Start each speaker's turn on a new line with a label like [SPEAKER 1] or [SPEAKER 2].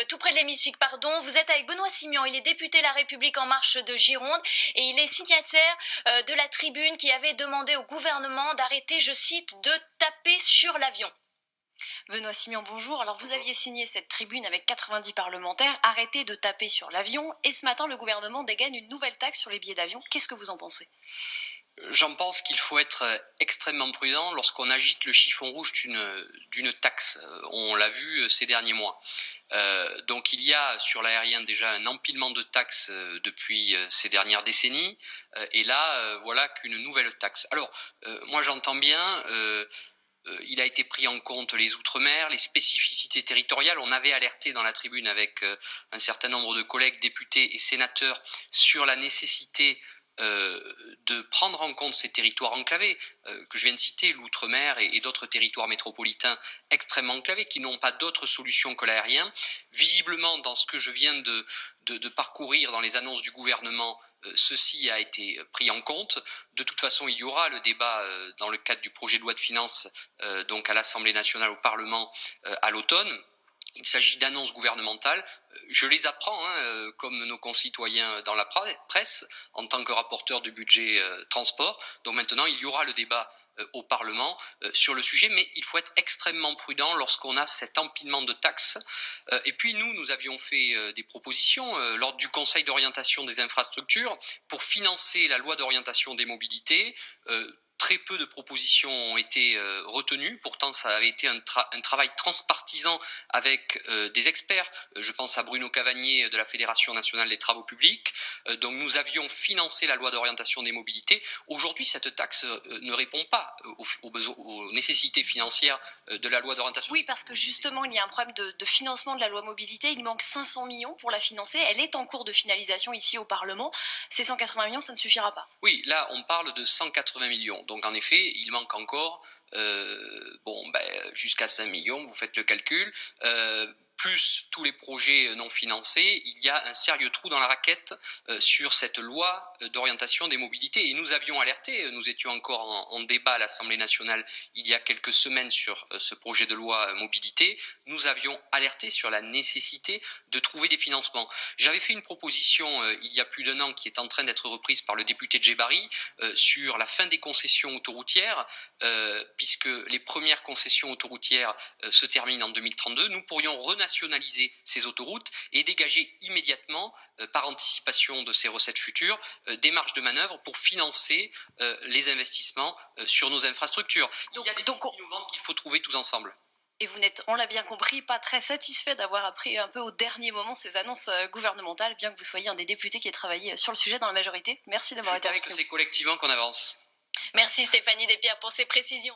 [SPEAKER 1] tout près de l'hémicycle, pardon. Vous êtes avec Benoît Simian, il est député La République En Marche de Gironde et il est signataire de la tribune qui avait demandé au gouvernement d'arrêter, je cite, de taper sur l'avion. Benoît Simian, bonjour. Alors vous aviez signé cette tribune avec 90 parlementaires, arrêtez de taper sur l'avion, et ce matin le gouvernement dégaine une nouvelle taxe sur les billets d'avion. Qu'est-ce que vous en pensez ?
[SPEAKER 2] J'en pense qu'il faut être extrêmement prudent lorsqu'on agite le chiffon rouge d'une taxe. On l'a vu ces derniers mois. Donc il y a sur l'aérien déjà un empilement de taxes depuis ces dernières décennies. Et là, voilà qu'une nouvelle taxe. Alors, moi j'entends bien... il a été pris en compte les outre-mer, les spécificités territoriales. On avait alerté dans la tribune avec un certain nombre de collègues députés et sénateurs sur la nécessité de prendre en compte ces territoires enclavés que je viens de citer, l'outre-mer et d'autres territoires métropolitains extrêmement enclavés qui n'ont pas d'autre solution que l'aérien. Visiblement, dans ce que je viens de parcourir dans les annonces du gouvernement, ceci a été pris en compte. De toute façon, il y aura le débat dans le cadre du projet de loi de finances donc à l'Assemblée nationale, au Parlement à l'automne. Il s'agit d'annonces gouvernementales. Je les apprends, comme nos concitoyens dans la presse, en tant que rapporteur du budget transport. Donc maintenant, il y aura le débat au Parlement sur le sujet, mais il faut être extrêmement prudent lorsqu'on a cet empilement de taxes. Et puis nous avions fait des propositions lors du Conseil d'orientation des infrastructures pour financer la loi d'orientation des mobilités. Très peu de propositions ont été retenues. Pourtant, ça avait été un travail transpartisan avec des experts. Je pense à Bruno Cavagné de la Fédération nationale des travaux publics. Donc, nous avions financé la loi d'orientation des mobilités. Aujourd'hui, cette taxe ne répond pas aux nécessités financières de la loi d'orientation.
[SPEAKER 1] Oui, parce que justement, il y a un problème de financement de la loi mobilité. Il manque 500 millions pour la financer. Elle est en cours de finalisation ici au Parlement. Ces 180 millions, ça ne suffira pas.
[SPEAKER 2] Oui, là, on parle de 180 millions. Donc, en effet, il manque encore jusqu'à 5 millions, vous faites le calcul. Plus tous les projets non financés, il y a un sérieux trou dans la raquette sur cette loi d'orientation des mobilités. Et nous avions alerté, nous étions encore en débat à l'Assemblée nationale il y a quelques semaines sur ce projet de loi mobilité. Nous avions alerté sur la nécessité de trouver des financements. J'avais fait une proposition il y a plus d'1 an qui est en train d'être reprise par le député Djebari sur la fin des concessions autoroutières, puisque les premières concessions autoroutières se terminent en 2032. Nous pourrions renationaliser ces autoroutes et dégager immédiatement, par anticipation de ces recettes futures, des marges de manœuvre pour financer les investissements sur nos infrastructures. Il y a des pistes innovantes qu'il faut trouver tous ensemble.
[SPEAKER 1] Et vous n'êtes, on l'a bien compris, pas très satisfait d'avoir appris un peu au dernier moment ces annonces gouvernementales, bien que vous soyez un des députés qui ait travaillé sur le sujet dans la majorité. Merci d'avoir été avec nous.
[SPEAKER 2] Je pense que c'est collectivement qu'on avance.
[SPEAKER 1] Merci Stéphanie Despierres pour ces précisions.